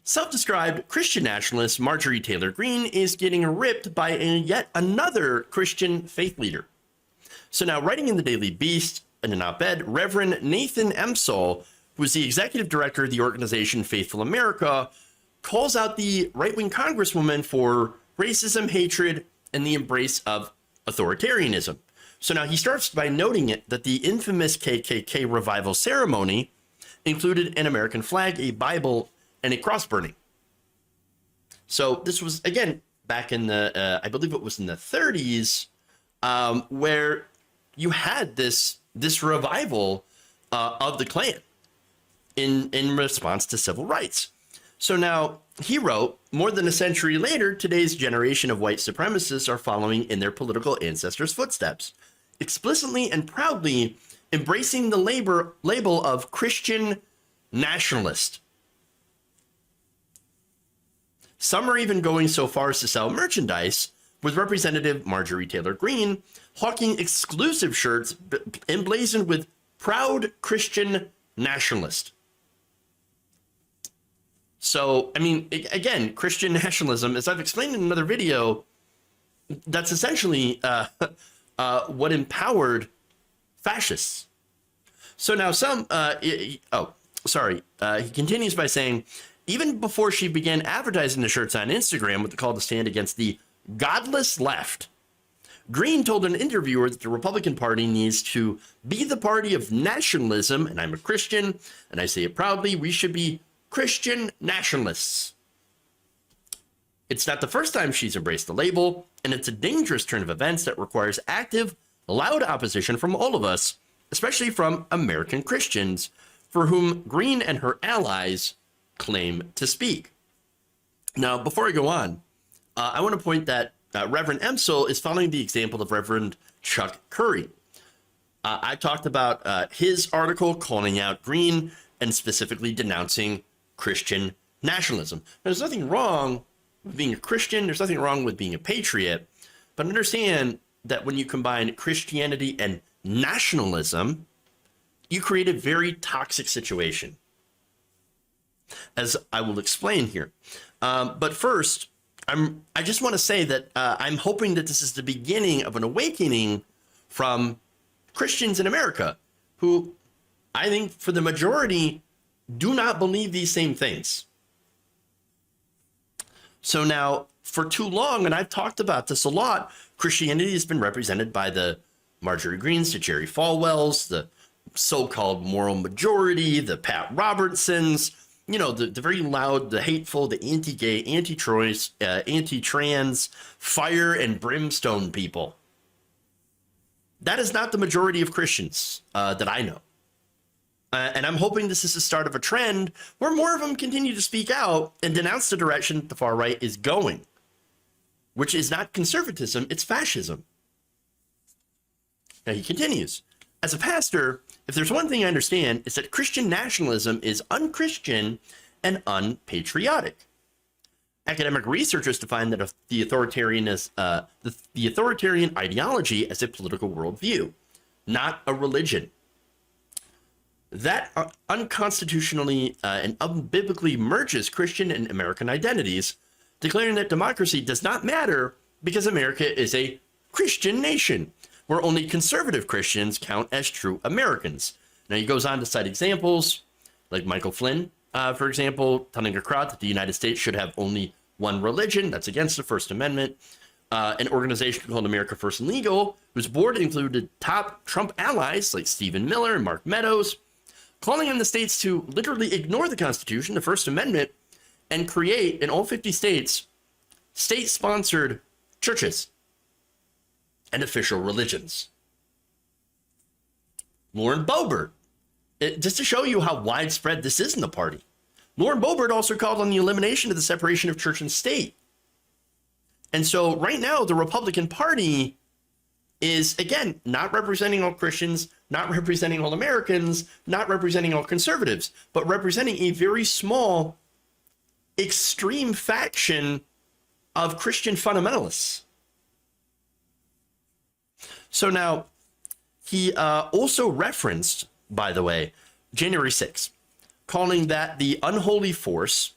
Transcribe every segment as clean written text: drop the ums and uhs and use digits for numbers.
Self-described Christian nationalist Marjorie Taylor Greene is getting ripped by yet another Christian faith leader. So now, writing in the Daily Beast in an op-ed, Reverend Nathan Emsall, who is the executive director of the organization Faithful America, calls out the right-wing congresswoman for racism, hatred, and the embrace of authoritarianism. So now he starts by noting it that the infamous KKK revival ceremony included an American flag, a Bible, and a cross burning. So this was, again, back in the, I believe it was in the 30s, where you had this revival of the Klan in response to civil rights. So now he wrote, more than a century later, today's generation of white supremacists are following in their political ancestors' footsteps, explicitly and proudly embracing the label of Christian nationalist. Some are even going so far as to sell merchandise, with Representative Marjorie Taylor Greene hawking exclusive shirts emblazoned with proud Christian nationalist. So, I mean, again, Christian nationalism, as I've explained in another video, that's essentially what empowered fascists. So now he continues by saying, even before she began advertising the shirts on Instagram with the call to stand against the godless left, Greene told an interviewer that the Republican Party needs to be the party of nationalism, and I'm a Christian, and I say it proudly, we should be Christian nationalists. It's not the first time she's embraced the label, and it's a dangerous turn of events that requires active, loud opposition from all of us, especially from American Christians, for whom Greene and her allies claim to speak. Now, before I go on, I want to point that Reverend Emsall is following the example of Reverend Chuck Curry. I talked about his article calling out Greene and specifically denouncing Christian nationalism. Now, there's nothing wrong with being a Christian. There's nothing wrong with being a patriot. But understand that when you combine Christianity and nationalism, you create a very toxic situation, as I will explain here. But first, I just want to say that I'm hoping that this is the beginning of an awakening from Christians in America, who I think for the majority do not believe these same things. So now, for too long, and I've talked about this a lot, Christianity has been represented by the Marjorie Greenes, the Jerry Falwells, the so-called moral majority, the Pat Robertsons, you know, the very loud, the hateful, the anti-gay, anti-choice, anti-trans, fire and brimstone people. That is not the majority of Christians that I know. And I'm hoping this is the start of a trend where more of them continue to speak out and denounce the direction the far right is going, which is not conservatism, it's fascism. Now he continues, as a pastor, if there's one thing I understand, it's that Christian nationalism is unchristian and unpatriotic. Academic researchers define that the authoritarian ideology as a political worldview, not a religion. That unconstitutionally and unbiblically merges Christian and American identities, declaring that democracy does not matter because America is a Christian nation, where only conservative Christians count as true Americans. Now he goes on to cite examples like Michael Flynn, for example, telling a crowd that the United States should have only one religion. That's against the First Amendment. An organization called America First Legal, whose board included top Trump allies like Stephen Miller and Mark Meadows, calling on the states to literally ignore the Constitution, the First Amendment, and create in all 50 states state-sponsored churches and official religions. Lauren Boebert, just to show you how widespread this is in the party, Lauren Boebert also called on the elimination of the separation of church and state. And so right now, the Republican Party is, again, not representing all Christians, not representing all Americans, not representing all conservatives, but representing a very small, extreme faction of Christian fundamentalists. So now, he also referenced, by the way, January 6th, calling that the unholy force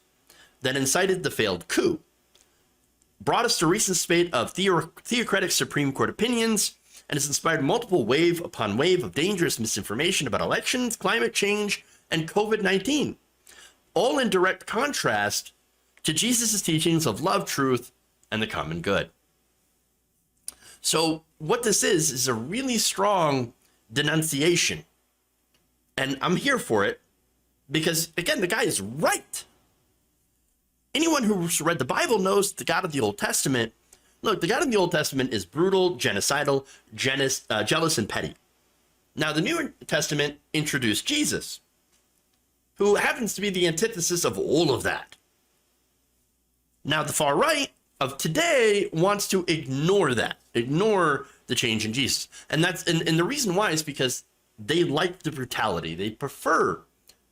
that incited the failed coup, brought us to recent spate of theocratic Supreme Court opinions, and has inspired multiple wave upon wave of dangerous misinformation about elections, climate change, and COVID-19, all in direct contrast to Jesus' teachings of love, truth, and the common good. So what this is a really strong denunciation. And I'm here for it because, again, the guy is right. Anyone who's read the Bible knows the God of the Old Testament. Look, the God of the Old Testament is brutal, genocidal, jealous, and petty. Now, the New Testament introduced Jesus, who happens to be the antithesis of all of that. Now, the far right of today wants to ignore that, ignore the change in Jesus. And that's and the reason why is because they like the brutality. They prefer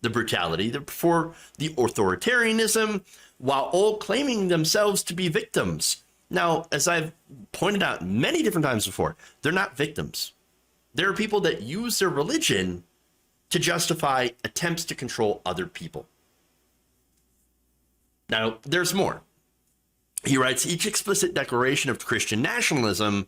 the brutality. They prefer the authoritarianism, while all claiming themselves to be victims. Now, as I've pointed out many different times before, they're not victims. There are people that use their religion to justify attempts to control other people. Now, there's more. He writes, each explicit declaration of Christian nationalism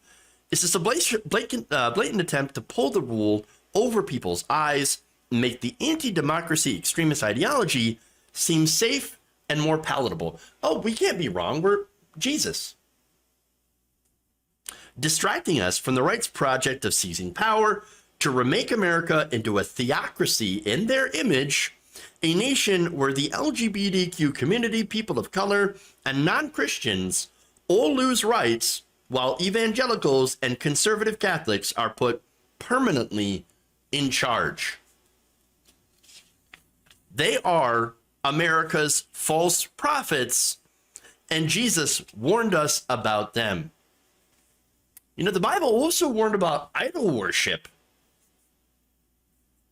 is just a blatant attempt to pull the wool over people's eyes and make the anti-democracy extremist ideology seem safe and more palatable. Oh, we can't be wrong. We're Jesus. Distracting us from the right's project of seizing power to remake America into a theocracy in their image, a nation where the LGBTQ community, people of color, and non-Christians all lose rights, while evangelicals and conservative Catholics are put permanently in charge. They are America's false prophets, and Jesus warned us about them. You know, the Bible also warned about idol worship,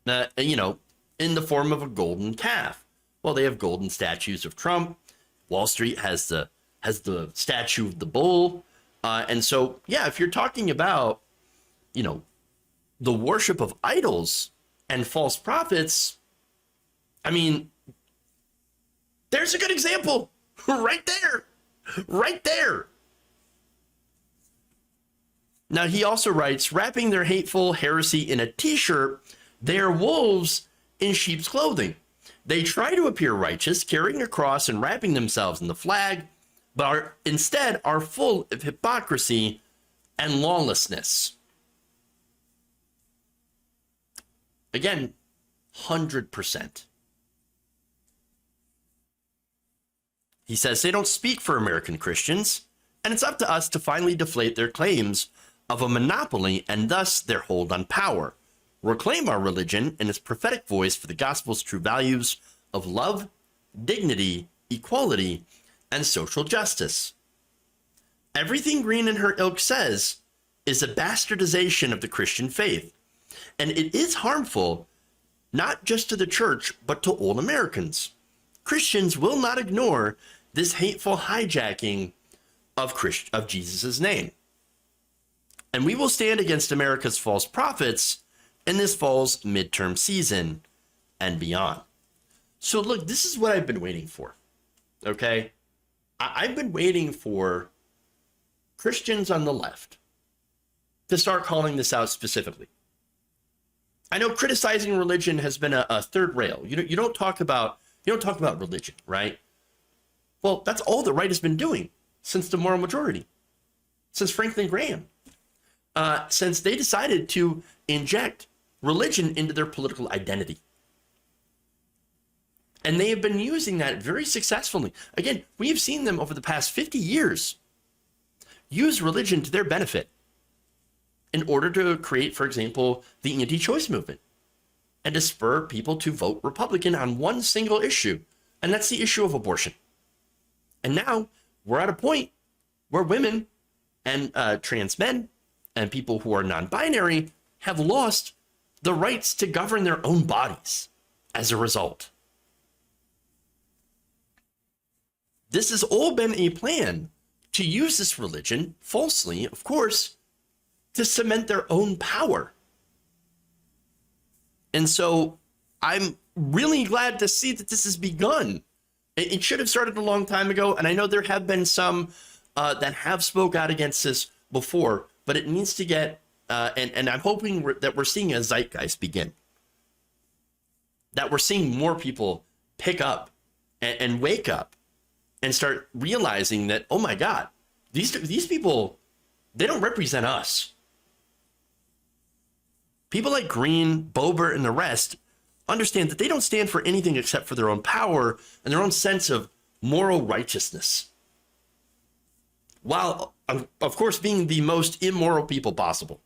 in the form of a golden calf. Well, they have golden statues of Trump. Wall Street has the statue of the bull. And so, yeah, if you're talking about, the worship of idols and false prophets, I mean, there's a good example right there. Now, he also writes, wrapping their hateful heresy in a t-shirt, they are wolves in sheep's clothing. They try to appear righteous, carrying a cross and wrapping themselves in the flag, but instead are full of hypocrisy and lawlessness. Again, 100%. He says they don't speak for American Christians, and it's up to us to finally deflate their claims of a monopoly and thus their hold on power. Reclaim our religion in its prophetic voice for the gospel's true values of love, dignity, equality, and social justice. Everything Greene and her ilk says is a bastardization of the Christian faith, and it is harmful not just to the church, but to all Americans. Christians will not ignore this hateful hijacking of Jesus' name. And we will stand against America's false prophets in this fall's midterm season and beyond. So look, this is what I've been waiting for, okay? I've been waiting for Christians on the left to start calling this out specifically. I know criticizing religion has been a third rail. You don't talk about religion, right? Well, that's all the right has been doing since the moral majority, since Franklin Graham, since they decided to inject religion into their political identity. And they have been using that very successfully. Again, we have seen them over the past 50 years use religion to their benefit in order to create, for example, the anti-choice movement and to spur people to vote Republican on one single issue, and that's the issue of abortion. And now we're at a point where women and trans men and people who are non-binary have lost the rights to govern their own bodies as a result. This has all been a plan to use this religion, falsely, of course, to cement their own power. And so I'm really glad to see that this has begun It should have started a long time ago, and I know there have been some that have spoke out against this before, but it needs to get, and I'm hoping that we're seeing a zeitgeist begin, that we're seeing more people pick up and wake up and start realizing that, oh my God, these people, they don't represent us. People like Greene, Boebert, and the rest understand that they don't stand for anything except for their own power and their own sense of moral righteousness, while, of course, being the most immoral people possible.